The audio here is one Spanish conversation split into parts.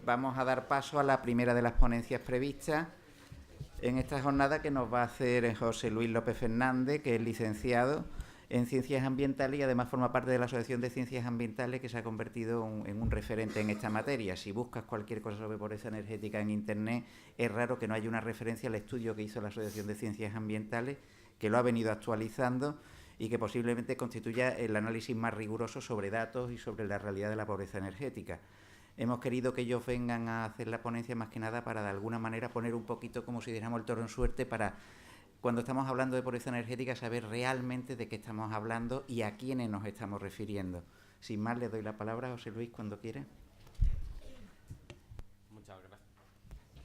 vamos a dar paso a la primera de las ponencias previstas en esta jornada, que nos va a hacer José Luis López Fernández, que es licenciado en Ciencias Ambientales y además forma parte de la Asociación de Ciencias Ambientales, que se ha convertido en un referente en esta materia. Si buscas cualquier cosa sobre pobreza energética en Internet, es raro que no haya una referencia al estudio que hizo la Asociación de Ciencias Ambientales, que lo ha venido actualizando y que posiblemente constituya el análisis más riguroso sobre datos y sobre la realidad de la pobreza energética. Hemos querido que ellos vengan a hacer la ponencia más que nada para de alguna manera poner un poquito, como si dijéramos, el toro en suerte, para cuando estamos hablando de pobreza energética saber realmente de qué estamos hablando y a quiénes nos estamos refiriendo. Sin más, le doy la palabra a José Luis cuando quiera.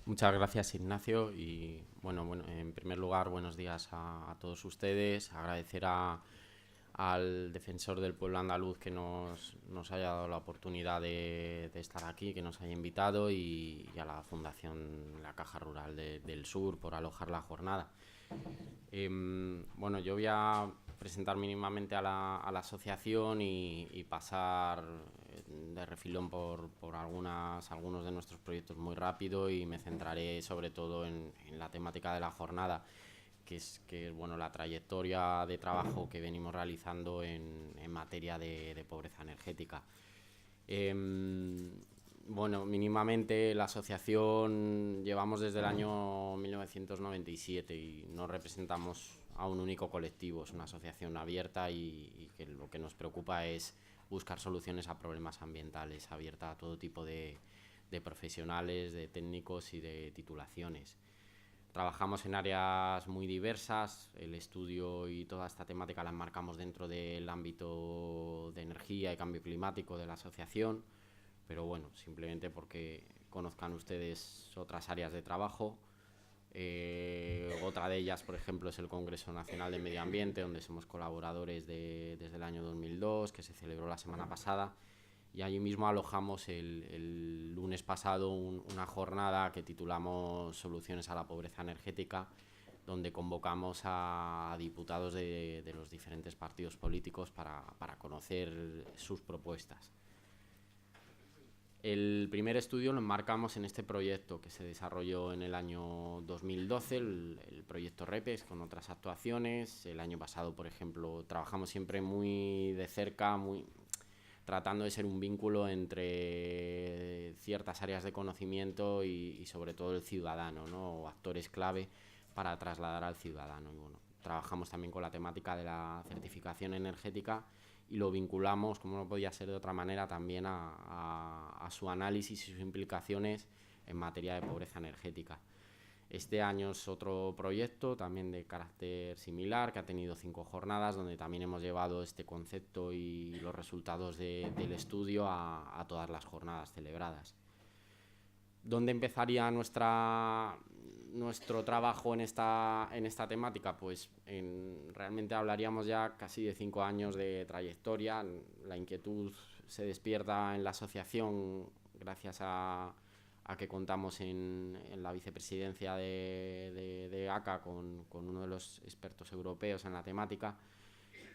Muchas gracias, Ignacio, y bueno, en primer lugar, buenos días a todos ustedes. Agradecer al defensor del pueblo andaluz que nos haya dado la oportunidad de estar aquí, que nos haya invitado, y a la Fundación La Caja Rural del Sur por alojar la jornada. Bueno, yo voy a presentar mínimamente a la asociación y pasar de refilón por algunos de nuestros proyectos muy rápido, y me centraré sobre todo en la temática de la jornada, que es bueno, la trayectoria de trabajo que venimos realizando en materia de pobreza energética. Bueno, mínimamente la asociación llevamos desde el año 1997 y no representamos a un único colectivo. Es una asociación abierta y que lo que nos preocupa es buscar soluciones a problemas ambientales, abierta a todo tipo de profesionales, de técnicos y de titulaciones. Trabajamos en áreas muy diversas. El estudio y toda esta temática la enmarcamos dentro del ámbito de energía y cambio climático de la asociación, pero bueno, simplemente porque conozcan ustedes otras áreas de trabajo. Otra de ellas, por ejemplo, es el Congreso Nacional de Medio Ambiente, donde somos colaboradores desde el año 2002, que se celebró la semana pasada, y allí mismo alojamos el lunes pasado una jornada que titulamos Soluciones a la Pobreza Energética, donde convocamos a diputados de los diferentes partidos políticos para conocer sus propuestas. El primer estudio lo enmarcamos en este proyecto que se desarrolló en el año 2012, el proyecto REPES, con otras actuaciones. El año pasado, por ejemplo, trabajamos siempre muy de cerca, tratando de ser un vínculo entre ciertas áreas de conocimiento y sobre todo el ciudadano, ¿no? O actores clave para trasladar al ciudadano. Y bueno, trabajamos también con la temática de la certificación energética y lo vinculamos, como no podía ser de otra manera, también a su análisis y sus implicaciones en materia de pobreza energética. Este año es otro proyecto también de carácter similar, que ha tenido 5 jornadas, donde también hemos llevado este concepto y los resultados del estudio a todas las jornadas celebradas. ¿Dónde empezaría nuestro trabajo en esta temática? Pues realmente hablaríamos ya casi de 5 años de trayectoria. La inquietud se despierta en la asociación gracias a que contamos en la vicepresidencia de ACA con uno de los expertos europeos en la temática.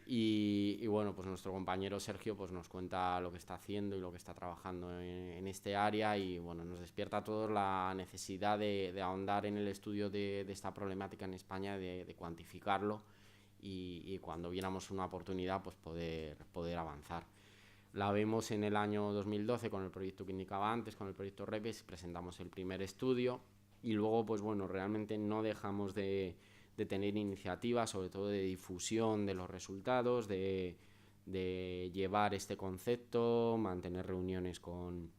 Y bueno, pues nuestro compañero Sergio pues nos cuenta lo que está haciendo y lo que está trabajando en este área, y bueno, nos despierta a todos la necesidad de ahondar en el estudio de esta problemática en España, de cuantificarlo y cuando viéramos una oportunidad pues poder avanzar. La vemos en el año 2012 con el proyecto que indicaba antes, con el proyecto REPES, presentamos el primer estudio y luego pues bueno, realmente no dejamos de tener iniciativas, sobre todo de difusión de los resultados, de llevar este concepto, mantener reuniones con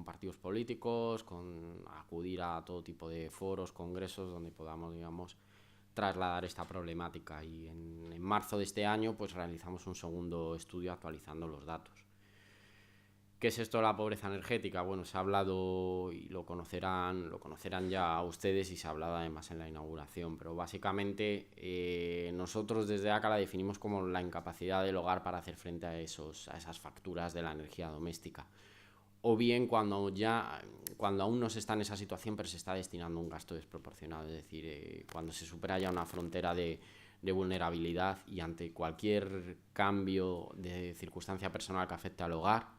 partidos políticos, acudir a todo tipo de foros, congresos donde podamos, digamos, trasladar esta problemática. Y en marzo de este año pues realizamos un segundo estudio actualizando los datos. ¿Qué es esto de la pobreza energética? Bueno, se ha hablado y lo conocerán ya ustedes, y se ha hablado además en la inauguración, pero básicamente nosotros desde ACA la definimos como la incapacidad del hogar para hacer frente a esas facturas de la energía doméstica. O bien cuando aún no se está en esa situación pero se está destinando un gasto desproporcionado, es decir, cuando se supera ya una frontera de vulnerabilidad, y ante cualquier cambio de circunstancia personal que afecte al hogar,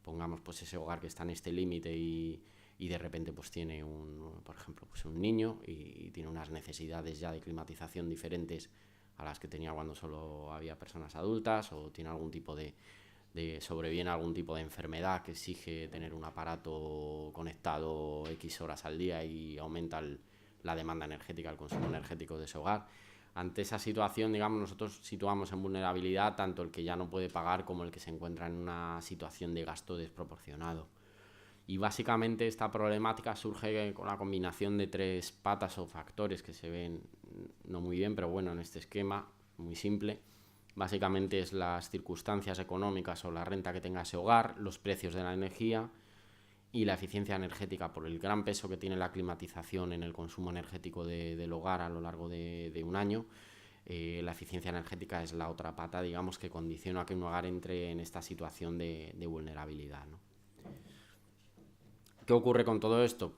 pongamos pues ese hogar que está en este límite y de repente pues tiene por ejemplo, pues un niño y tiene unas necesidades ya de climatización diferentes a las que tenía cuando solo había personas adultas, o tiene algún tipo sobreviene algún tipo de enfermedad que exige tener un aparato conectado X horas al día y aumenta la demanda energética, el consumo energético de ese hogar. Ante esa situación, digamos, nosotros situamos en vulnerabilidad tanto el que ya no puede pagar como el que se encuentra en una situación de gasto desproporcionado. Y básicamente esta problemática surge con la combinación de 3 patas o factores que se ven no muy bien, pero bueno, en este esquema muy simple. Básicamente es las circunstancias económicas o la renta que tenga ese hogar, los precios de la energía y la eficiencia energética, por el gran peso que tiene la climatización en el consumo energético del hogar a lo largo de un año. La eficiencia energética es la otra pata, digamos, que condiciona a que un hogar entre en esta situación de vulnerabilidad, ¿no? ¿Qué ocurre con todo esto?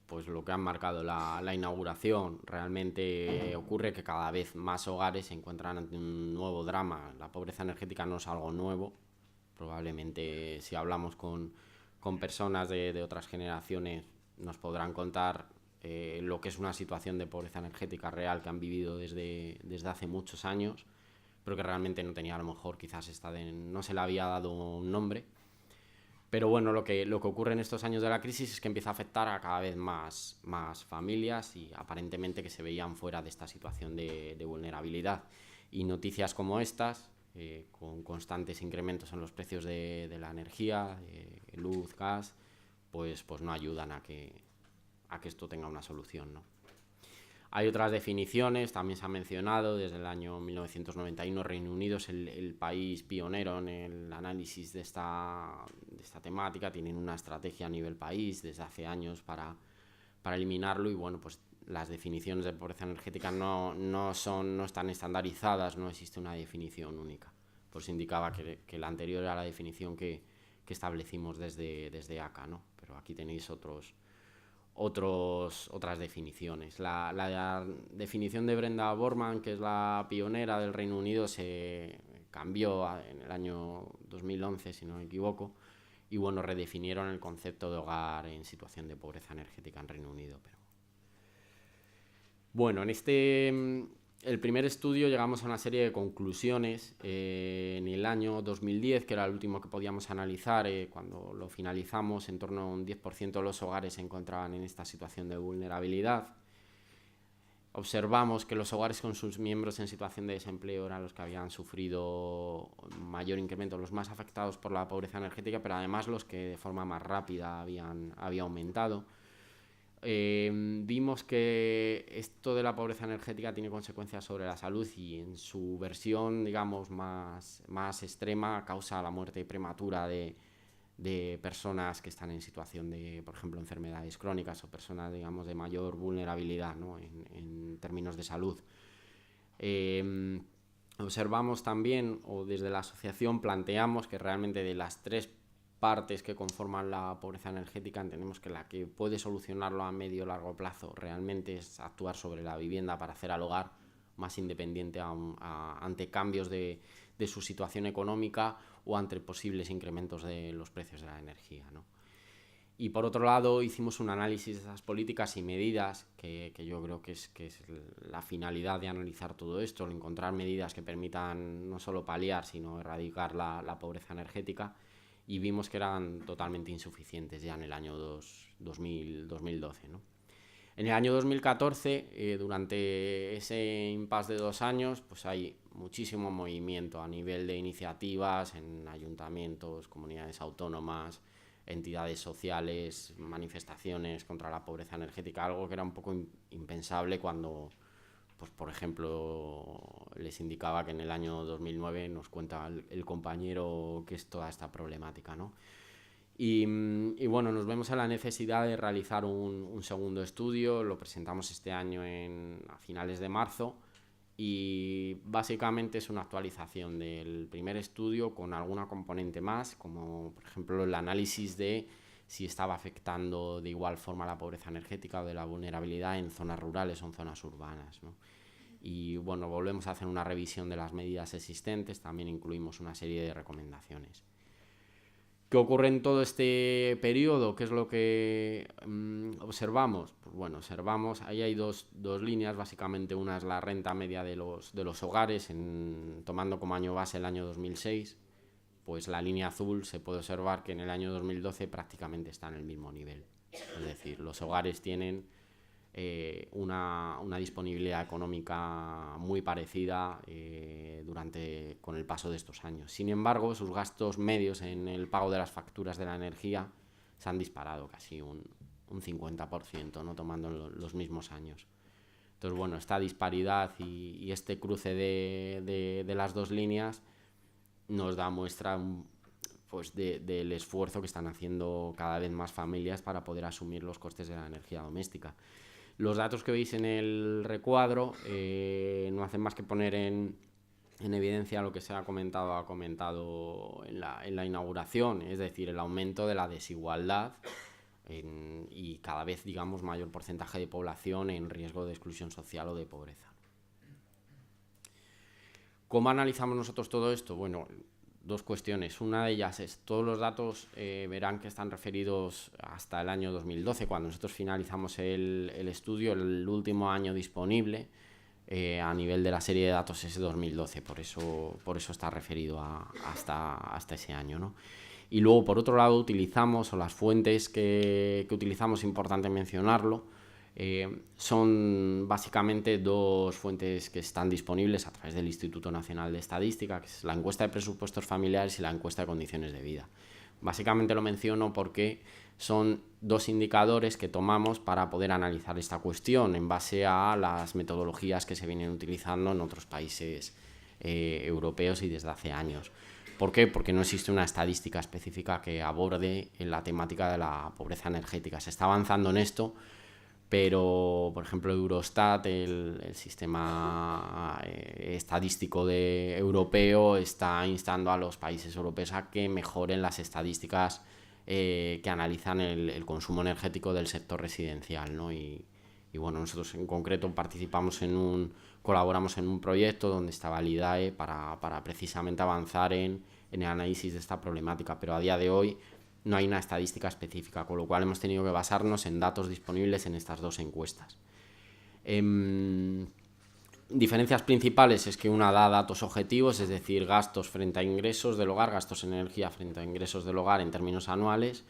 Pues lo que han marcado la inauguración. Realmente ocurre que cada vez más hogares se encuentran ante un nuevo drama. La pobreza energética no es algo nuevo. Probablemente si hablamos con personas de otras generaciones nos podrán contar lo que es una situación de pobreza energética real que han vivido desde hace muchos años, pero que realmente no tenía, a lo mejor quizás no se le había dado un nombre. Pero bueno, lo que ocurre en estos años de la crisis es que empieza a afectar a cada vez más familias y aparentemente que se veían fuera de esta situación de vulnerabilidad. Y noticias como estas, con constantes incrementos en los precios de la energía, luz, gas, pues no ayudan a que esto tenga una solución, ¿no? Hay otras definiciones, también se ha mencionado, desde el año 1991 Reino Unido es el país pionero en el análisis de esta temática. Tienen una estrategia a nivel país desde hace años para eliminarlo, y bueno, pues las definiciones de pobreza energética no están estandarizadas, no existe una definición única. Pues indicaba que la anterior era la definición que establecimos desde ACA, ¿no? Pero aquí tenéis otras definiciones. La definición de Brenda Borman, que es la pionera del Reino Unido, se cambió en el año 2011, si no me equivoco, y bueno, redefinieron el concepto de hogar en situación de pobreza energética en Reino Unido. Pero bueno, en el primer estudio llegamos a una serie de conclusiones en el año 2010, que era el último que podíamos analizar. Cuando lo finalizamos, en torno a un 10% de los hogares se encontraban en esta situación de vulnerabilidad. Observamos que los hogares con sus miembros en situación de desempleo eran los que habían sufrido mayor incremento, los más afectados por la pobreza energética, pero además los que de forma más rápida había aumentado. Vimos que esto de la pobreza energética tiene consecuencias sobre la salud, y en su versión, digamos, más extrema, causa la muerte prematura de personas que están en situación de, por ejemplo, enfermedades crónicas, o personas, digamos, de mayor vulnerabilidad, ¿no? en términos de salud. Observamos también, o desde la asociación planteamos, que realmente de las 3 partes que conforman la pobreza energética, entendemos que la que puede solucionarlo a medio o largo plazo realmente es actuar sobre la vivienda para hacer al hogar más independiente ante cambios de su situación económica o ante posibles incrementos de los precios de la energía, ¿no? Y por otro lado, hicimos un análisis de esas políticas y medidas que yo creo que es la finalidad de analizar todo esto, encontrar medidas que permitan no solo paliar, sino erradicar la pobreza energética. Y vimos que eran totalmente insuficientes ya en el año 2012, ¿no? En el año 2014, durante ese impasse de 2 años, pues hay muchísimo movimiento a nivel de iniciativas en ayuntamientos, comunidades autónomas, entidades sociales, manifestaciones contra la pobreza energética, algo que era un poco impensable cuando, pues por ejemplo, les indicaba que en el año 2009 nos cuenta el compañero que es toda esta problemática, ¿no? Y bueno, nos vemos en la necesidad de realizar un segundo estudio. Lo presentamos este año a finales de marzo, y básicamente es una actualización del primer estudio con alguna componente más, como por ejemplo el análisis de si estaba afectando de igual forma la pobreza energética o de la vulnerabilidad en zonas rurales o en zonas urbanas, ¿no? Y bueno, volvemos a hacer una revisión de las medidas existentes, también incluimos una serie de recomendaciones. ¿Qué ocurre en todo este periodo? ¿Qué es lo que observamos? Pues bueno, ahí hay dos líneas, básicamente una es la renta media de los hogares, tomando como año base el año 2006, pues la línea azul se puede observar que en el año 2012 prácticamente está en el mismo nivel. Es decir, los hogares tienen una disponibilidad económica muy parecida con el paso de estos años. Sin embargo, sus gastos medios en el pago de las facturas de la energía se han disparado casi un 50%, ¿no? Tomando los mismos años. Entonces, bueno, esta disparidad y este cruce de las dos líneas nos da muestra pues del esfuerzo que están haciendo cada vez más familias para poder asumir los costes de la energía doméstica. Los datos que veis en el recuadro no hacen más que poner en evidencia lo que se ha comentado en la inauguración, es decir, el aumento de la desigualdad y cada vez, digamos, mayor porcentaje de población en riesgo de exclusión social o de pobreza. ¿Cómo analizamos nosotros todo esto? Bueno, dos cuestiones. Una de ellas es, todos los datos verán que están referidos hasta el año 2012, cuando nosotros finalizamos el estudio, el último año disponible a nivel de la serie de datos es 2012, por eso está referido hasta ese año, ¿no? Y luego, por otro lado, utilizamos, o las fuentes que utilizamos, importante mencionarlo, son básicamente dos fuentes que están disponibles a través del Instituto Nacional de Estadística, que es la encuesta de presupuestos familiares y la encuesta de condiciones de vida. Básicamente lo menciono porque son dos indicadores que tomamos para poder analizar esta cuestión en base a las metodologías que se vienen utilizando en otros países europeos y desde hace años. ¿Por qué? Porque no existe una estadística específica que aborde la temática de la pobreza energética. Se está avanzando en esto, pero, por ejemplo, Eurostat, el sistema estadístico europeo, está instando a los países europeos a que mejoren las estadísticas que analizan el consumo energético del sector residencial, ¿no? Y bueno, nosotros en concreto colaboramos en un proyecto donde estaba el IDAE para precisamente avanzar en el análisis de esta problemática, pero a día de hoy no hay una estadística específica, con lo cual hemos tenido que basarnos en datos disponibles en estas dos encuestas. Diferencias principales es que una da datos objetivos, es decir, gastos frente a ingresos del hogar, gastos en energía frente a ingresos del hogar en términos anuales,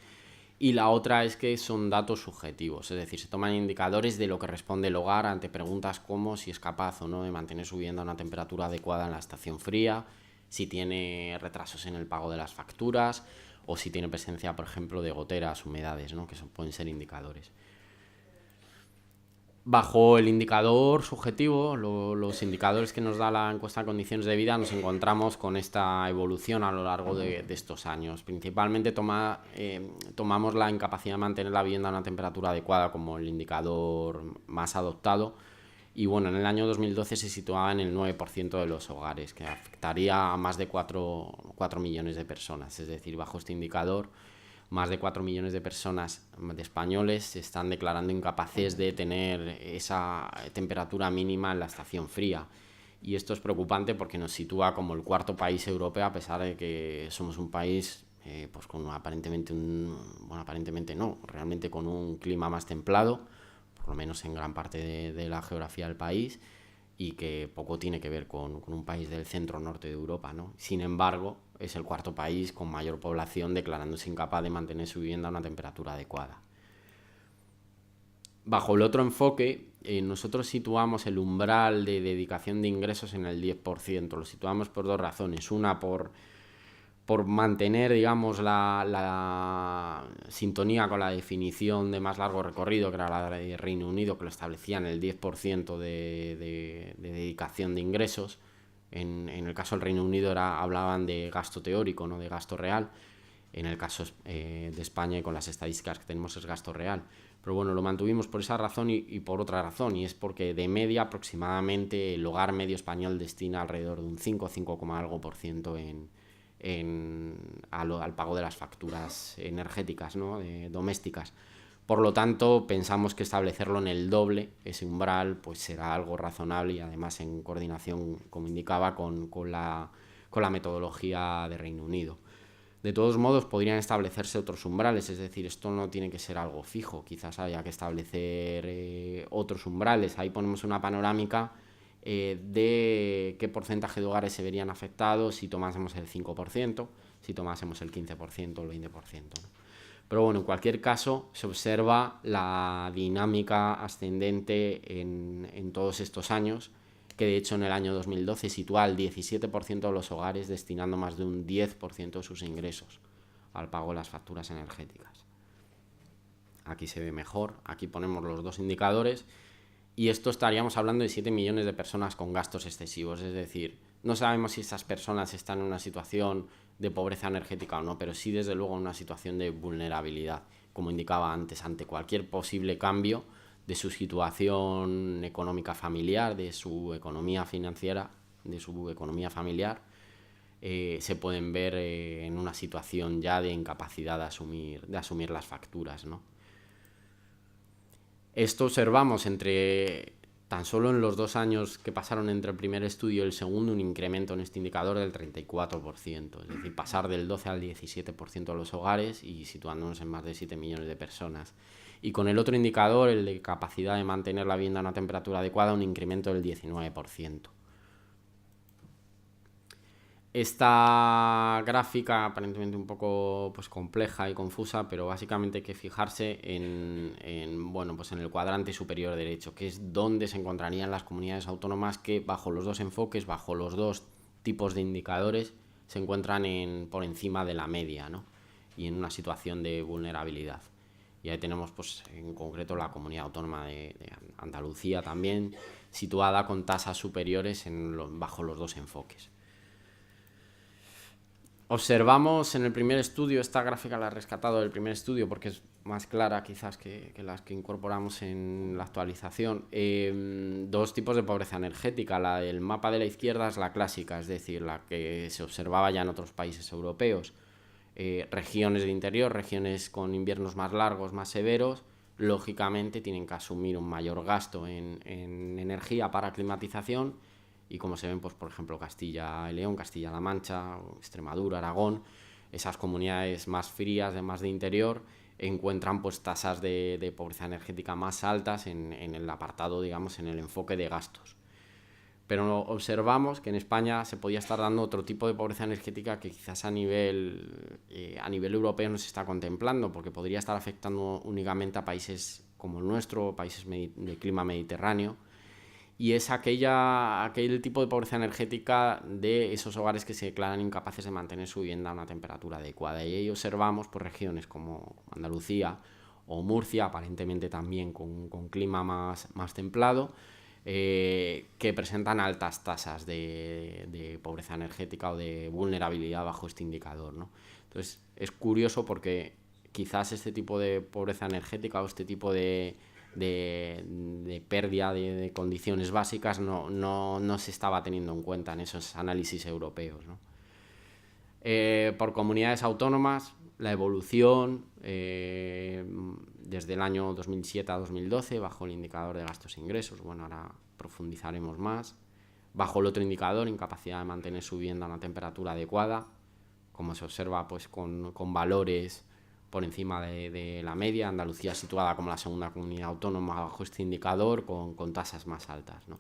y la otra es que son datos subjetivos, es decir, se toman indicadores de lo que responde el hogar ante preguntas como si es capaz o no de mantener su vivienda a una temperatura adecuada en la estación fría, si tiene retrasos en el pago de las facturas, o si tiene presencia, por ejemplo, de goteras, humedades, ¿no? Que pueden ser indicadores. Bajo el indicador subjetivo, los indicadores que nos da la encuesta de condiciones de vida, nos encontramos con esta evolución a lo largo de estos años. Principalmente tomamos la incapacidad de mantener la vivienda a una temperatura adecuada como el indicador más adoptado. Y bueno, en el año 2012 se situaba en el 9% de los hogares, que afectaría a más de 4 millones de personas. Es decir, bajo este indicador, más de 4 millones de personas, de españoles, se están declarando incapaces de tener esa temperatura mínima en la estación fría. Y esto es preocupante porque nos sitúa como el cuarto país europeo, a pesar de que somos un país pues con realmente con un clima más templado, por lo menos en gran parte de la geografía del país, y que poco tiene que ver con un país del centro-norte de Europa, ¿no? Sin embargo, es el cuarto país con mayor población declarándose incapaz de mantener su vivienda a una temperatura adecuada. Bajo el otro enfoque, nosotros situamos el umbral de dedicación de ingresos en el 10%. Lo situamos por dos razones. Una, por mantener, digamos, la sintonía con la definición de más largo recorrido, que era la de Reino Unido, que lo establecía en el 10% de dedicación de ingresos. En el caso del Reino Unido hablaban de gasto teórico, no de gasto real. En el caso de España, y con las estadísticas que tenemos, es gasto real. Pero bueno, lo mantuvimos por esa razón y por otra razón, y es porque de media aproximadamente el hogar medio español destina alrededor de un 5,algo% al pago de las facturas energéticas, ¿no? Domésticas. Por lo tanto, pensamos que establecerlo en el doble, ese umbral, pues será algo razonable y además en coordinación, como indicaba, con la metodología de Reino Unido. De todos modos, podrían establecerse otros umbrales, es decir, esto no tiene que ser algo fijo, quizás haya que establecer otros umbrales. Ahí ponemos una panorámica de qué porcentaje de hogares se verían afectados si tomásemos el 5%, si tomásemos el 15% o el 20%, ¿no? Pero bueno, en cualquier caso, se observa la dinámica ascendente en todos estos años, que de hecho en el año 2012 sitúa al 17% de los hogares destinando más de un 10% de sus ingresos al pago de las facturas energéticas. Aquí se ve mejor, aquí ponemos los dos indicadores, y esto estaríamos hablando de 7 millones de personas con gastos excesivos, es decir, no sabemos si estas personas están en una situación de pobreza energética o no, pero sí desde luego en una situación de vulnerabilidad, como indicaba antes, ante cualquier posible cambio de su situación económica familiar, de su economía financiera, de su economía familiar, se pueden ver en una situación ya de incapacidad de asumir las facturas, ¿no? Esto observamos tan solo en los 2 años que pasaron entre el primer estudio y el segundo, un incremento en este indicador del 34%, es decir, pasar del 12 al 17% de los hogares y situándonos en más de 7 millones de personas. Y con el otro indicador, el de capacidad de mantener la vivienda a una temperatura adecuada, un incremento del 19%. Esta gráfica, aparentemente un poco pues, compleja y confusa, pero básicamente hay que fijarse en el cuadrante superior derecho, que es donde se encontrarían las comunidades autónomas que bajo los dos enfoques, bajo los dos tipos de indicadores, se encuentran por encima de la media, ¿no? Y en una situación de vulnerabilidad. Y ahí tenemos pues, en concreto la comunidad autónoma de Andalucía también, situada con tasas superiores bajo los dos enfoques. Observamos en el primer estudio, esta gráfica la he rescatado del primer estudio porque es más clara quizás que las que incorporamos en la actualización, 2 tipos de pobreza energética. La del mapa de la izquierda es la clásica, es decir, la que se observaba ya en otros países europeos. Regiones de interior, regiones con inviernos más largos, más severos, lógicamente tienen que asumir un mayor gasto en energía para climatización. Y como se ven, pues, por ejemplo, Castilla y León, Castilla-La Mancha, Extremadura, Aragón, esas comunidades más frías, más de interior, encuentran pues tasas de pobreza energética más altas en el apartado, digamos, en el enfoque de gastos. Pero observamos que en España se podía estar dando otro tipo de pobreza energética que quizás a nivel europeo no se está contemplando, porque podría estar afectando únicamente a países como el nuestro, países de clima mediterráneo, y es aquel tipo de pobreza energética de esos hogares que se declaran incapaces de mantener su vivienda a una temperatura adecuada. Y ahí observamos pues, regiones como Andalucía o Murcia, aparentemente también con clima más templado, que presentan altas tasas de pobreza energética o de vulnerabilidad bajo este indicador, ¿no? Entonces es curioso porque quizás este tipo de pobreza energética o este tipo de pérdida de condiciones básicas no se estaba teniendo en cuenta en esos análisis europeos, ¿no? Por comunidades autónomas, la evolución desde el año 2007 a 2012 bajo el indicador de gastos e ingresos, bueno, ahora profundizaremos más, bajo el otro indicador, incapacidad de mantener su vivienda a una temperatura adecuada, como se observa pues con valores por encima de la media. Andalucía situada como la segunda comunidad autónoma bajo este indicador con tasas más altas, ¿no?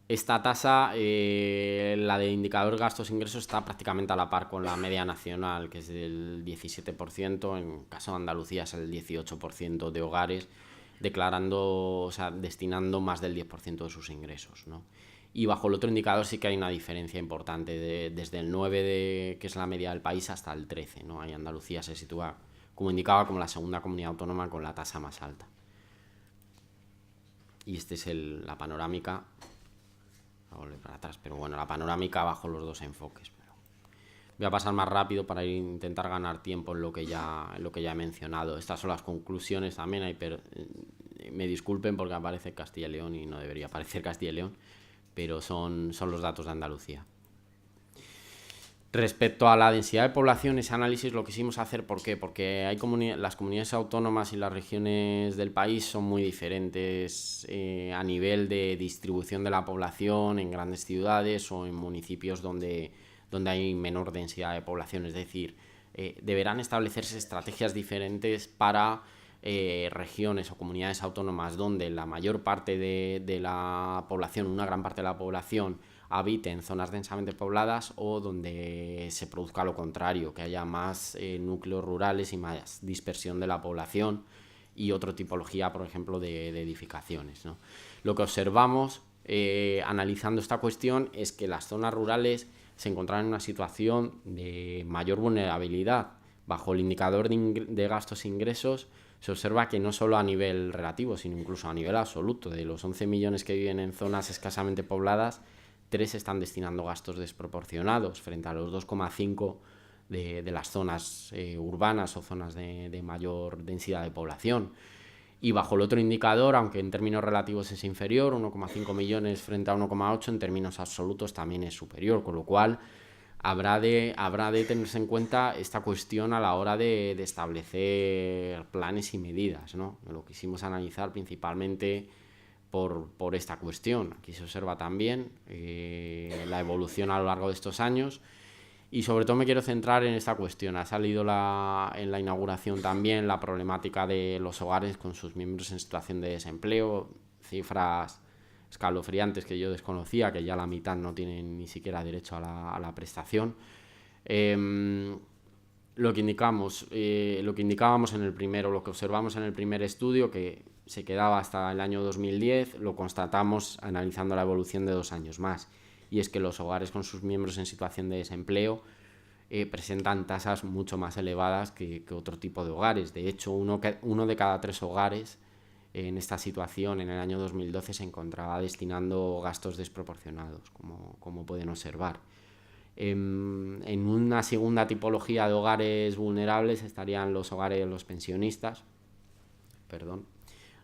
Esta tasa, la de indicador gastos-ingresos, está prácticamente a la par con la media nacional, que es del 17%, en el caso de Andalucía es el 18% de hogares destinando más del 10% de sus ingresos, ¿no? Y bajo el otro indicador sí que hay una diferencia importante, desde el 9, que es la media del país, hasta el 13, ¿no? Ahí Andalucía se sitúa, como indicaba, como la segunda comunidad autónoma con la tasa más alta. Y esta es la panorámica, voy a volver para atrás, pero bueno, la panorámica bajo los dos enfoques. Pero voy a pasar más rápido para intentar ganar tiempo en lo que ya he mencionado. Estas son las conclusiones también, me disculpen porque aparece Castilla y León y no debería aparecer Castilla y León, pero son los datos de Andalucía. Respecto a la densidad de población, ese análisis lo quisimos hacer, ¿por qué? Porque hay las comunidades autónomas y las regiones del país son muy diferentes a nivel de distribución de la población en grandes ciudades o en municipios donde hay menor densidad de población. Es decir, deberán establecerse estrategias diferentes para regiones o comunidades autónomas donde la mayor parte de la población, una gran parte de la población, habite en zonas densamente pobladas o donde se produzca lo contrario, que haya más núcleos rurales y más dispersión de la población y otra tipología, por ejemplo, de edificaciones, ¿no? Lo que observamos analizando esta cuestión es que las zonas rurales se encontraban en una situación de mayor vulnerabilidad. Bajo el indicador de gastos e ingresos se observa que no solo a nivel relativo, sino incluso a nivel absoluto, de los 11 millones que viven en zonas escasamente pobladas, 3 están destinando gastos desproporcionados frente a los 2,5 de las zonas urbanas o zonas de mayor densidad de población. Y bajo el otro indicador, aunque en términos relativos es inferior, 1,5 millones frente a 1,8, en términos absolutos también es superior, con lo cual habrá de tenerse en cuenta esta cuestión a la hora de establecer planes y medidas, ¿no? Lo quisimos analizar principalmente por esta cuestión. Aquí se observa también la evolución a lo largo de estos años y sobre todo me quiero centrar en esta cuestión. Ha salido en la inauguración también la problemática de los hogares con sus miembros en situación de desempleo, cifras escalofriantes que yo desconocía, que ya la mitad no tienen ni siquiera derecho a la prestación. Lo que indicábamos en el primero, lo que observamos en el primer estudio, que se quedaba hasta el año 2010, lo constatamos analizando la evolución de 2 años más, y es que los hogares con sus miembros en situación de desempleo presentan tasas mucho más elevadas que otro tipo de hogares. De hecho, uno de cada 3 hogares en esta situación en el año 2012 se encontraba destinando gastos desproporcionados, como pueden observar. En una segunda tipología de hogares vulnerables estarían los hogares de los pensionistas,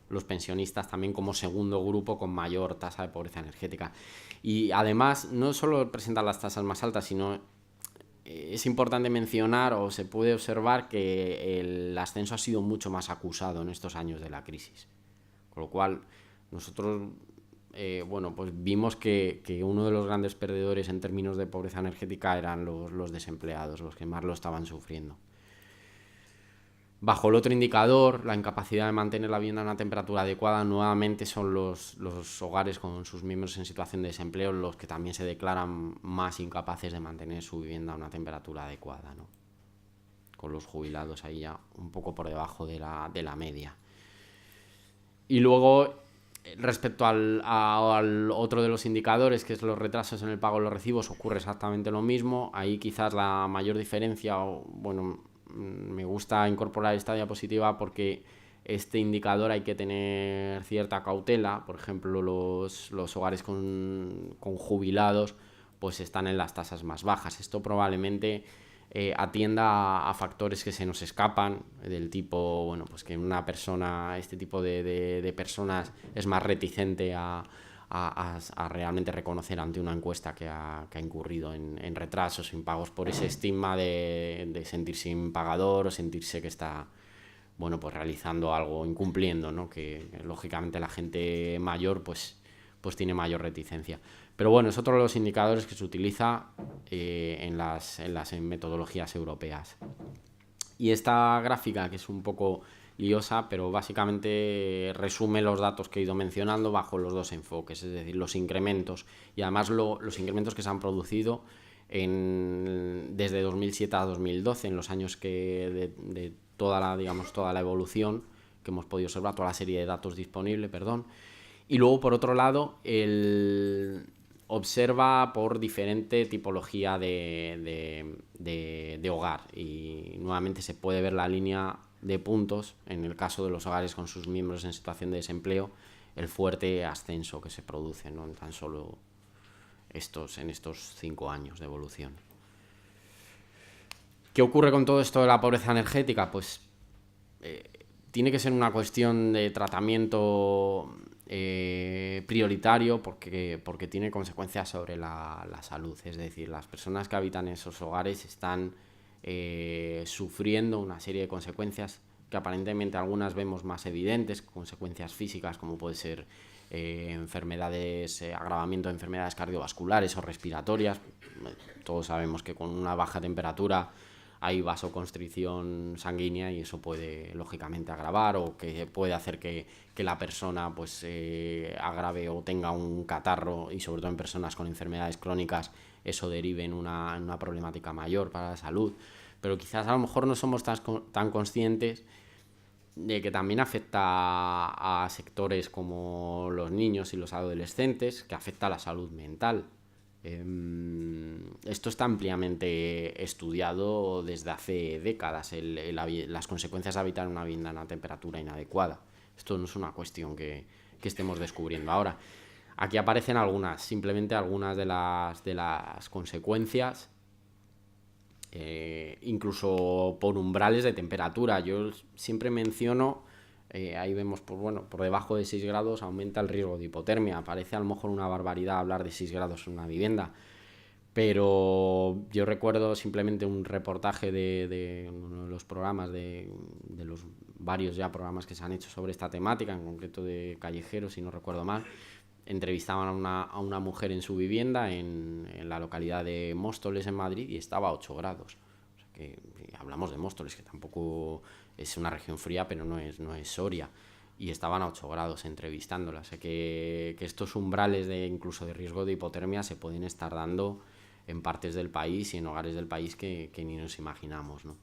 los pensionistas también como segundo grupo con mayor tasa de pobreza energética. Y además no solo presentan las tasas más altas, sino es importante mencionar o se puede observar que el ascenso ha sido mucho más acusado en estos años de la crisis. Con lo cual nosotros pues vimos que uno de los grandes perdedores en términos de pobreza energética eran los desempleados, los que más lo estaban sufriendo. Bajo el otro indicador, la incapacidad de mantener la vivienda a una temperatura adecuada, nuevamente son los hogares con sus miembros en situación de desempleo los que también se declaran más incapaces de mantener su vivienda a una temperatura adecuada, ¿no? Con los jubilados ahí ya un poco por debajo de la media. Y luego, respecto al otro de los indicadores, que es los retrasos en el pago de los recibos, ocurre exactamente lo mismo. Ahí quizás la mayor diferencia, me gusta incorporar esta diapositiva porque este indicador hay que tener cierta cautela. Por ejemplo, los hogares con jubilados pues están en las tasas más bajas. Esto probablemente atienda a factores que se nos escapan, del tipo, pues que este tipo de personas es más reticente a realmente reconocer ante una encuesta que ha incurrido en retrasos, en pagos, por ese estigma de sentirse impagador o sentirse que está pues realizando algo, incumpliendo, ¿no? Que lógicamente la gente mayor pues tiene mayor reticencia. Pero es otro de los indicadores que se utiliza en las metodologías europeas. Y esta gráfica, que es un poco liosa, pero básicamente resume los datos que he ido mencionando bajo los dos enfoques, es decir, los incrementos y además los incrementos que se han producido desde 2007 a 2012, en los años de toda la evolución que hemos podido observar, toda la serie de datos disponible, Y luego, por otro lado, observa por diferente tipología de hogar, y nuevamente se puede ver la línea de puntos en el caso de los hogares con sus miembros en situación de desempleo, el fuerte ascenso que se produce, ¿no? En tan solo en estos 5 años de evolución. ¿Qué ocurre con todo esto de la pobreza energética? Pues tiene que ser una cuestión de tratamiento prioritario porque tiene consecuencias sobre la salud. Es decir, las personas que habitan en esos hogares están sufriendo una serie de consecuencias que aparentemente algunas vemos más evidentes, consecuencias físicas como puede ser agravamiento de enfermedades cardiovasculares o respiratorias. Todos sabemos que con una baja temperatura hay vasoconstricción sanguínea y eso puede lógicamente agravar o que puede hacer que la persona pues agrave o tenga un catarro, y sobre todo en personas con enfermedades crónicas eso derive en una problemática mayor para la salud. Pero quizás a lo mejor no somos tan conscientes de que también afecta a sectores como los niños y los adolescentes, que afecta a la salud mental. Esto está ampliamente estudiado desde hace décadas, las consecuencias de habitar en una vivienda a una temperatura inadecuada. Esto no es una cuestión que estemos descubriendo ahora. Aquí aparecen simplemente algunas de las consecuencias, incluso por umbrales de temperatura. Yo siempre menciono, ahí vemos, por debajo de 6 grados aumenta el riesgo de hipotermia. Parece a lo mejor una barbaridad hablar de 6 grados en una vivienda, pero yo recuerdo simplemente un reportaje de uno de los programas, de los varios ya programas que se han hecho sobre esta temática, en concreto de Callejeros, si no recuerdo mal. Entrevistaban a una mujer en su vivienda en la localidad de Móstoles, en Madrid, y estaba a 8 grados. O sea que hablamos de Móstoles, que tampoco es una región fría, pero no es Soria. Y estaban a 8 grados entrevistándola. O sea que estos umbrales incluso de riesgo de hipotermia se pueden estar dando en partes del país y en hogares del país que ni nos imaginamos, ¿no?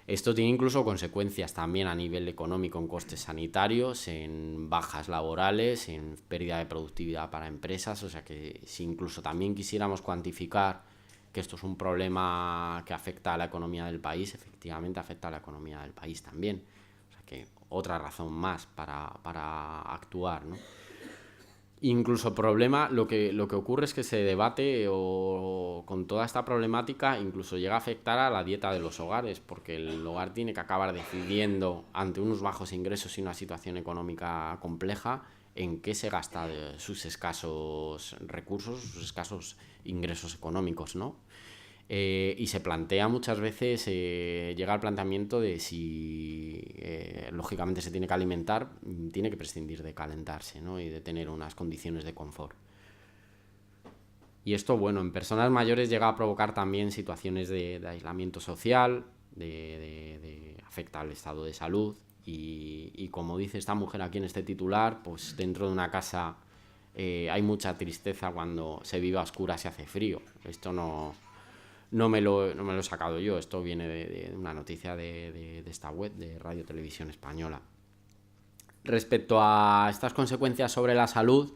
Esto tiene incluso consecuencias también a nivel económico, en costes sanitarios, en bajas laborales, en pérdida de productividad para empresas. O sea que si incluso también quisiéramos cuantificar que esto es un problema que afecta a la economía del país, efectivamente afecta a la economía del país también. O sea que otra razón más para actuar, ¿no? Incluso lo que ocurre es que se debate con toda esta problemática, incluso llega a afectar a la dieta de los hogares, porque el hogar tiene que acabar decidiendo, ante unos bajos ingresos y una situación económica compleja, en qué se gasta sus escasos recursos, sus escasos ingresos económicos, ¿no? Y se plantea muchas veces, llega al planteamiento de si lógicamente se tiene que alimentar, tiene que prescindir de calentarse, ¿no? Y de tener unas condiciones de confort. Y esto, bueno, en personas mayores llega a provocar también situaciones de aislamiento social, afecta al estado de salud y como dice esta mujer aquí en este titular, pues dentro de una casa hay mucha tristeza cuando se vive a oscuras y hace frío. Esto no me lo he sacado yo, esto viene de una noticia de esta web de Radio Televisión Española. Respecto a estas consecuencias sobre la salud,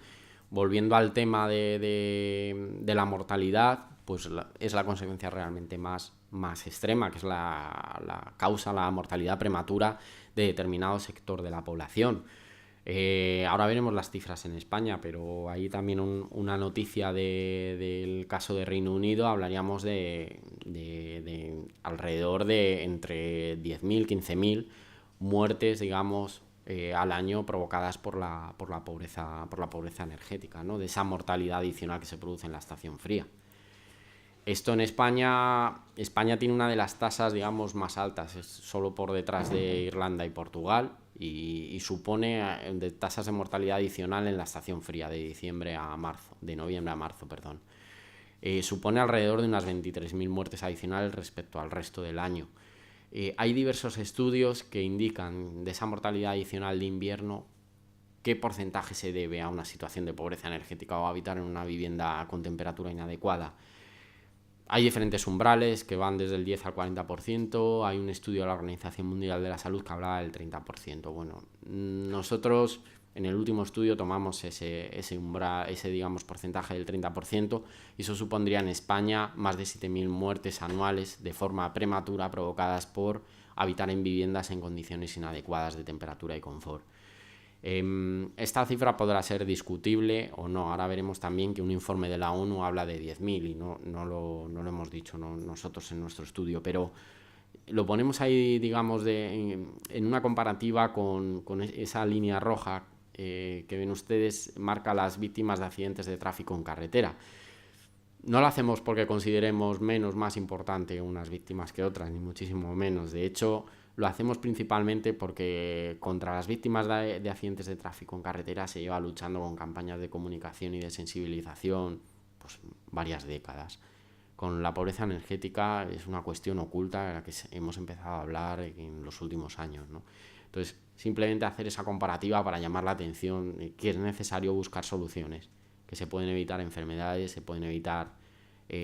volviendo al tema de la mortalidad, pues es la consecuencia realmente más extrema, que es la causa, la mortalidad prematura de determinado sector de la población. Ahora veremos las cifras en España, pero ahí también una noticia del caso de Reino Unido, hablaríamos de alrededor de entre 10.000, 15.000 muertes, digamos, al año provocadas por la pobreza energética, ¿no? De esa mortalidad adicional que se produce en la estación fría. Esto en España tiene una de las tasas, digamos, más altas, es solo por detrás de Irlanda y Portugal, y supone de tasas de mortalidad adicional en la estación fría de noviembre a marzo. Supone alrededor de unas 23.000 muertes adicionales respecto al resto del año. Hay diversos estudios que indican de esa mortalidad adicional de invierno qué porcentaje se debe a una situación de pobreza energética o a habitar en una vivienda con temperatura inadecuada. Hay diferentes umbrales que van desde el 10 al 40%, hay un estudio de la Organización Mundial de la Salud que hablaba del 30%. Bueno, nosotros en el último estudio tomamos ese umbral, digamos, porcentaje del 30%, y eso supondría en España más de 7.000 muertes anuales de forma prematura provocadas por habitar en viviendas en condiciones inadecuadas de temperatura y confort. Esta cifra podrá ser discutible o no. Ahora veremos también que un informe de la ONU habla de 10.000 y no lo hemos dicho nosotros en nuestro estudio, pero lo ponemos ahí, digamos, en una comparativa con esa línea roja que ven ustedes marca las víctimas de accidentes de tráfico en carretera. No lo hacemos porque consideremos más importante unas víctimas que otras, ni muchísimo menos. De hecho, lo hacemos principalmente porque contra las víctimas de accidentes de tráfico en carretera se lleva luchando con campañas de comunicación y de sensibilización pues varias décadas. Con la pobreza energética es una cuestión oculta de la que hemos empezado a hablar en los últimos años, ¿no? Entonces, simplemente hacer esa comparativa para llamar la atención que es necesario buscar soluciones, que se pueden evitar enfermedades, se pueden evitar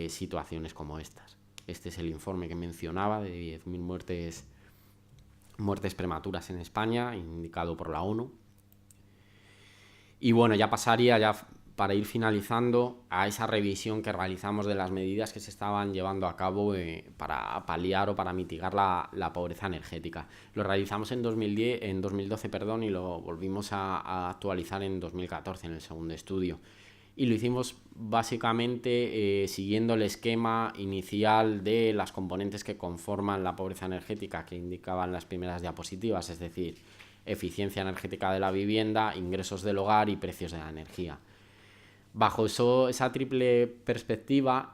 situaciones como estas. Este es el informe que mencionaba de 10.000 muertes prematuras en España, indicado por la ONU. Y bueno, ya pasaría para ir finalizando a esa revisión que realizamos de las medidas que se estaban llevando a cabo para paliar o para mitigar la pobreza energética. Lo realizamos en 2012 y lo volvimos a actualizar en 2014 en el segundo estudio. Y lo hicimos básicamente siguiendo el esquema inicial de las componentes que conforman la pobreza energética que indicaban las primeras diapositivas, es decir, eficiencia energética de la vivienda, ingresos del hogar y precios de la energía. Bajo esa triple perspectiva,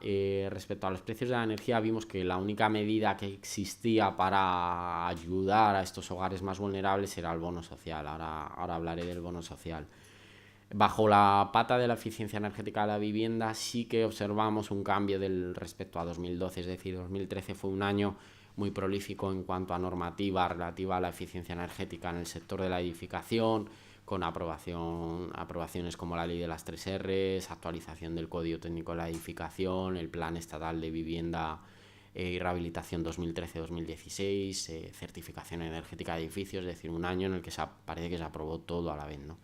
respecto a los precios de la energía, vimos que la única medida que existía para ayudar a estos hogares más vulnerables era el bono social. Ahora hablaré del bono social. Bajo la pata de la eficiencia energética de la vivienda sí que observamos un cambio respecto a 2012, es decir, 2013 fue un año muy prolífico en cuanto a normativa relativa a la eficiencia energética en el sector de la edificación, con aprobaciones como la ley de las 3 Rs, actualización del Código Técnico de la Edificación, el Plan Estatal de Vivienda y Rehabilitación 2013-2016, certificación energética de edificios, es decir, un año en el que parece que se aprobó todo a la vez, ¿no?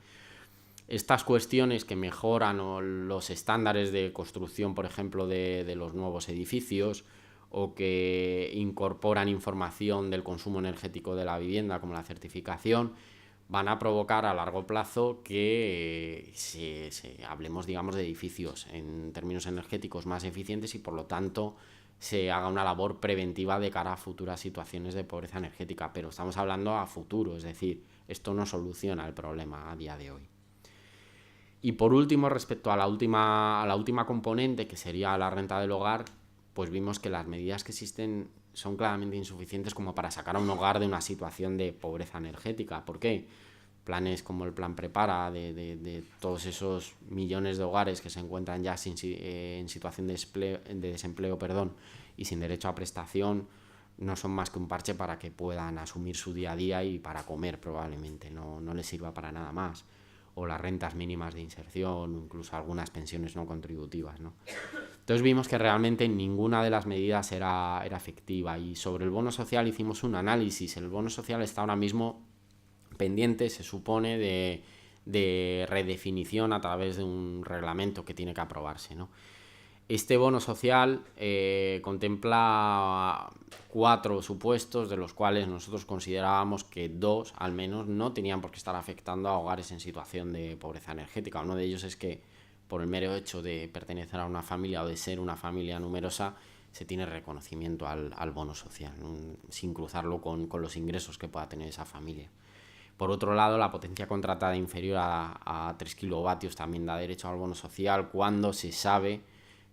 Estas cuestiones que mejoran los estándares de construcción, por ejemplo, de los nuevos edificios, o que incorporan información del consumo energético de la vivienda, como la certificación, van a provocar a largo plazo que hablemos, digamos, de edificios en términos energéticos más eficientes y, por lo tanto, se haga una labor preventiva de cara a futuras situaciones de pobreza energética. Pero estamos hablando a futuro, es decir, esto no soluciona el problema a día de hoy. Y por último, respecto a la última componente, que sería la renta del hogar, pues vimos que las medidas que existen son claramente insuficientes como para sacar a un hogar de una situación de pobreza energética. ¿Por qué? Planes como el Plan Prepara, de todos esos millones de hogares que se encuentran ya en situación de desempleo y sin derecho a prestación, no son más que un parche para que puedan asumir su día a día y para comer probablemente, no les sirva para nada más. O las rentas mínimas de inserción, o incluso algunas pensiones no contributivas, ¿no? Entonces vimos que realmente ninguna de las medidas era efectiva. Y sobre el bono social hicimos un análisis. El bono social está ahora mismo pendiente, se supone, de redefinición a través de un reglamento que tiene que aprobarse, ¿no? Este bono social contempla 4 supuestos, de los cuales nosotros considerábamos que 2, al menos, no tenían por qué estar afectando a hogares en situación de pobreza energética. Uno de ellos es que, por el mero hecho de pertenecer a una familia o de ser una familia numerosa, se tiene reconocimiento al bono social, sin cruzarlo con los ingresos que pueda tener esa familia. Por otro lado, la potencia contratada inferior a 3 kilovatios también da derecho al bono social cuando se sabe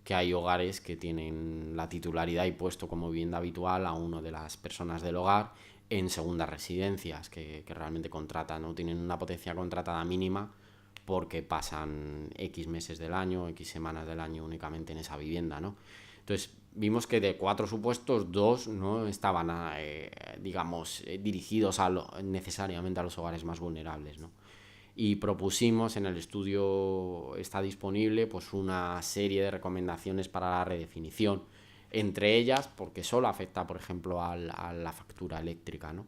que hay hogares que tienen la titularidad y puesto como vivienda habitual a una de las personas del hogar en segundas residencias que realmente contratan, no tienen una potencia contratada mínima porque pasan X meses del año, X semanas del año únicamente en esa vivienda, ¿no? Entonces vimos que de 4 supuestos, 2 no estaban dirigidos necesariamente a los hogares más vulnerables, ¿no? Y propusimos, en el estudio está disponible, pues una serie de recomendaciones para la redefinición, entre ellas porque solo afecta, por ejemplo, a la factura eléctrica, ¿no?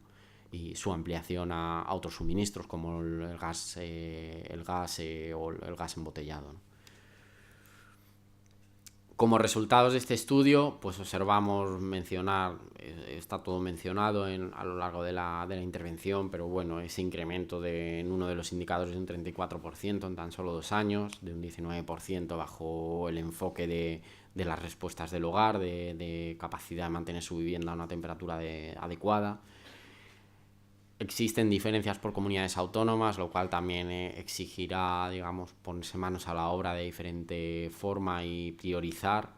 Y su ampliación a otros suministros como el gas o el gas embotellado, ¿no? Como resultados de este estudio, pues observamos está todo mencionado a lo largo de la intervención, pero bueno, ese incremento en uno de los indicadores de un 34% en tan solo 2 años, de un 19% bajo el enfoque de las respuestas del hogar, de capacidad de mantener su vivienda a una temperatura adecuada. Existen diferencias por comunidades autónomas, lo cual también exigirá, digamos, ponerse manos a la obra de diferente forma y priorizar.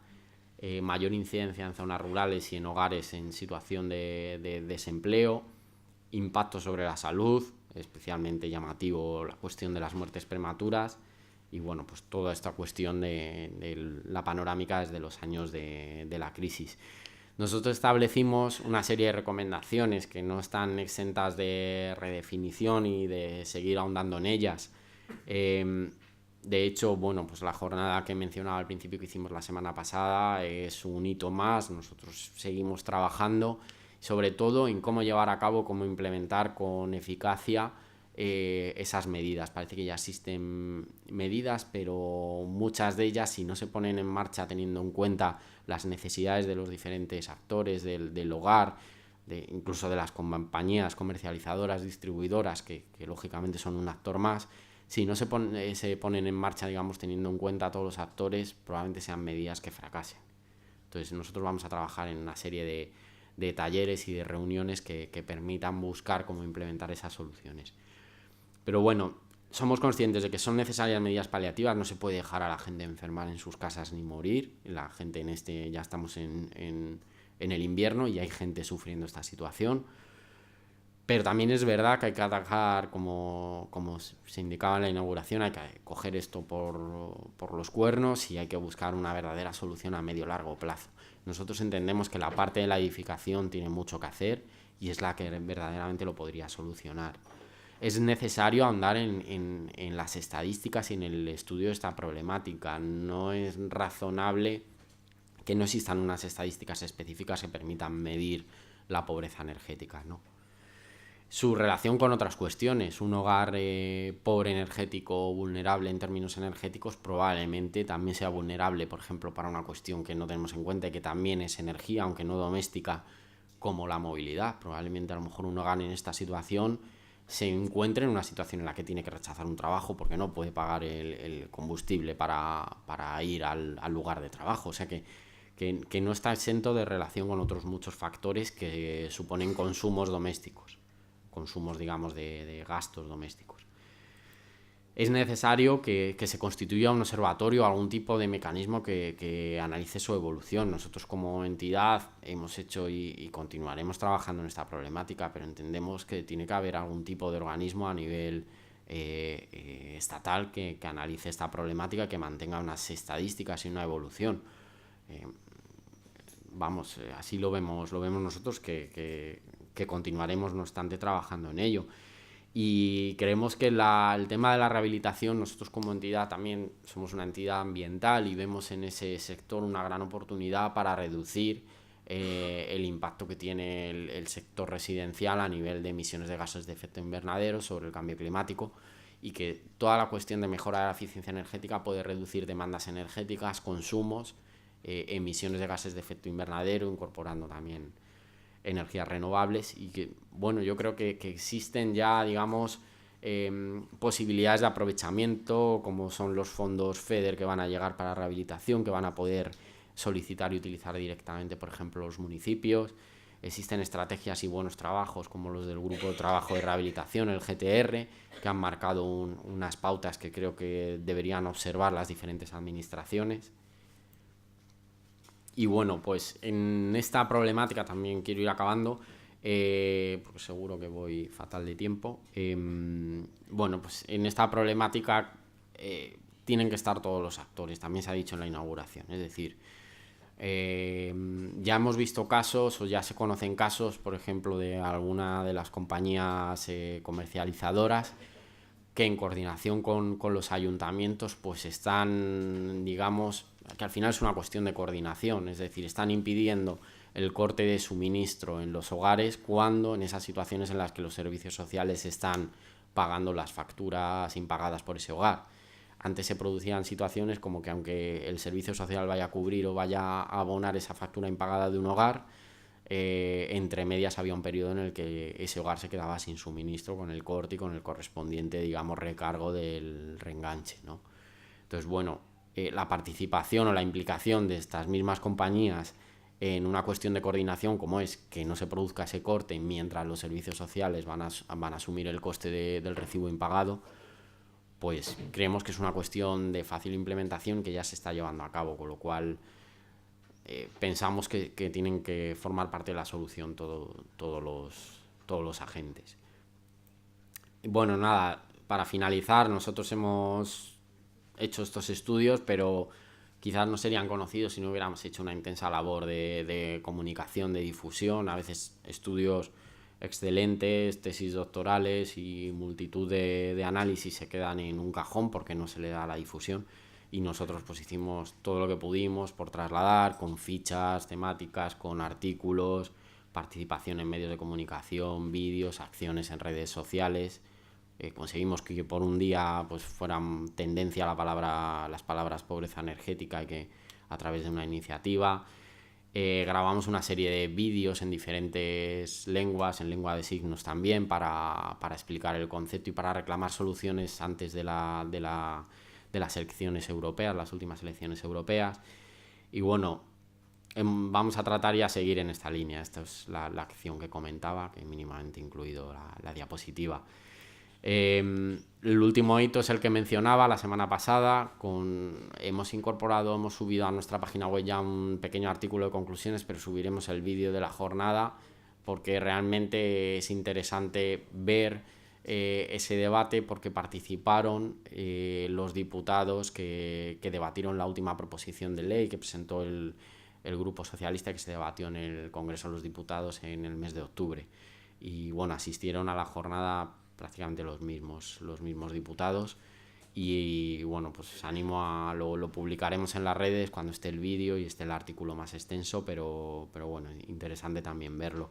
Mayor incidencia en zonas rurales y en hogares en situación de desempleo, impacto sobre la salud, especialmente llamativo la cuestión de las muertes prematuras, y bueno, pues toda esta cuestión de la panorámica desde los años de la crisis. Nosotros establecimos una serie de recomendaciones que no están exentas de redefinición y de seguir ahondando en ellas. De hecho, bueno, pues la jornada que mencionaba al principio que hicimos la semana pasada es un hito más. Nosotros seguimos trabajando sobre todo en cómo llevar a cabo, cómo implementar con eficacia esas medidas. Parece que ya existen medidas, pero muchas de ellas, si no se ponen en marcha teniendo en cuenta las necesidades de los diferentes actores del hogar, incluso de las compañías comercializadoras, distribuidoras, que lógicamente son un actor más, si no se ponen en marcha, digamos, teniendo en cuenta a todos los actores, probablemente sean medidas que fracasen. Entonces nosotros vamos a trabajar en una serie de talleres y de reuniones que permitan buscar cómo implementar esas soluciones. Pero bueno, somos conscientes de que son necesarias medidas paliativas, no se puede dejar a la gente enfermar en sus casas ni morir. La gente ya estamos en el invierno y hay gente sufriendo esta situación. Pero también es verdad que hay que atacar, como se indicaba en la inauguración, hay que coger esto por los cuernos y hay que buscar una verdadera solución a medio largo plazo. Nosotros entendemos que la parte de la edificación tiene mucho que hacer y es la que verdaderamente lo podría solucionar. Es necesario ahondar en las estadísticas y en el estudio de esta problemática. No es razonable que no existan unas estadísticas específicas que permitan medir la pobreza energética, ¿no? Su relación con otras cuestiones, un hogar pobre energético o vulnerable en términos energéticos probablemente también sea vulnerable, por ejemplo, para una cuestión que no tenemos en cuenta y que también es energía, aunque no doméstica, como la movilidad. Probablemente a lo mejor un hogar en esta situación se encuentre en una situación en la que tiene que rechazar un trabajo porque no puede pagar el combustible para ir al lugar de trabajo. O sea que no está exento de relación con otros muchos factores que suponen consumos domésticos, consumos, digamos, de gastos domésticos. Es necesario que se constituya un observatorio o algún tipo de mecanismo que analice su evolución. Nosotros como entidad hemos hecho y continuaremos trabajando en esta problemática, pero entendemos que tiene que haber algún tipo de organismo a nivel estatal que analice esta problemática, que mantenga unas estadísticas y una evolución. Así lo vemos nosotros, que continuaremos, no obstante, trabajando en ello. Y creemos que el tema de la rehabilitación, nosotros como entidad también somos una entidad ambiental y vemos en ese sector una gran oportunidad para reducir el impacto que tiene el sector residencial a nivel de emisiones de gases de efecto invernadero sobre el cambio climático, y que toda la cuestión de mejora de la eficiencia energética puede reducir demandas energéticas, consumos, emisiones de gases de efecto invernadero, incorporando también energías renovables. Y que, bueno, yo creo que existen ya, digamos, posibilidades de aprovechamiento, como son los fondos FEDER que van a llegar para rehabilitación, que van a poder solicitar y utilizar directamente, por ejemplo, los municipios. Existen estrategias y buenos trabajos como los del Grupo de Trabajo de Rehabilitación, el GTR, que han marcado unas pautas que creo que deberían observar las diferentes administraciones. Y bueno, pues en esta problemática también quiero ir acabando, porque seguro que voy fatal de tiempo. Bueno, pues en esta problemática tienen que estar todos los actores, también se ha dicho en la inauguración. Es decir, ya hemos visto casos, o ya se conocen casos, por ejemplo, de alguna de las compañías comercializadoras que en coordinación con los ayuntamientos pues están, digamos, que al final es una cuestión de coordinación, es decir, están impidiendo el corte de suministro en los hogares cuando en esas situaciones en las que los servicios sociales están pagando las facturas impagadas por ese hogar. Antes se producían situaciones como que aunque el servicio social vaya a cubrir o vaya a abonar esa factura impagada de un hogar, entre medias había un periodo en el que ese hogar se quedaba sin suministro con el corte y con el correspondiente, digamos, recargo del reenganche, ¿no? Entonces, bueno, la participación o la implicación de estas mismas compañías en una cuestión de coordinación como es que no se produzca ese corte mientras los servicios sociales van a asumir el coste del recibo impagado, pues creemos que es una cuestión de fácil implementación que ya se está llevando a cabo, con lo cual pensamos que tienen que formar parte de la solución todos los agentes. Bueno, nada, para finalizar, nosotros hemos hecho estos estudios, pero quizás no serían conocidos si no hubiéramos hecho una intensa labor de comunicación, de difusión, a veces estudios excelentes, tesis doctorales y multitud de análisis se quedan en un cajón porque no se le da la difusión, y nosotros pues hicimos todo lo que pudimos por trasladar, con fichas temáticas, con artículos, participación en medios de comunicación, vídeos, acciones en redes sociales. Conseguimos que por un día pues fueran tendencia las palabras pobreza energética, y que a través de una iniciativa grabamos una serie de vídeos en diferentes lenguas, en lengua de signos también, para explicar el concepto y para reclamar soluciones antes de las elecciones europeas, las últimas elecciones europeas. Y bueno, vamos a tratar y a seguir en esta línea. Esta es la acción que comentaba, que mínimamente incluido la diapositiva. El último hito es el que mencionaba la semana pasada. Hemos subido a nuestra página web ya un pequeño artículo de conclusiones, pero subiremos el vídeo de la jornada porque realmente es interesante ver ese debate, porque participaron los diputados que debatieron la última proposición de ley que presentó el Grupo Socialista, que se debatió en el Congreso de los Diputados en el mes de octubre. Y bueno, asistieron a la jornada prácticamente los mismos diputados, y bueno, pues os animo lo publicaremos en las redes cuando esté el vídeo y esté el artículo más extenso, pero bueno, interesante también verlo.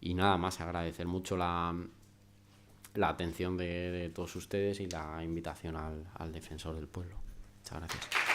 Y nada más, agradecer mucho la atención de todos ustedes y la invitación al defensor del pueblo. Muchas gracias.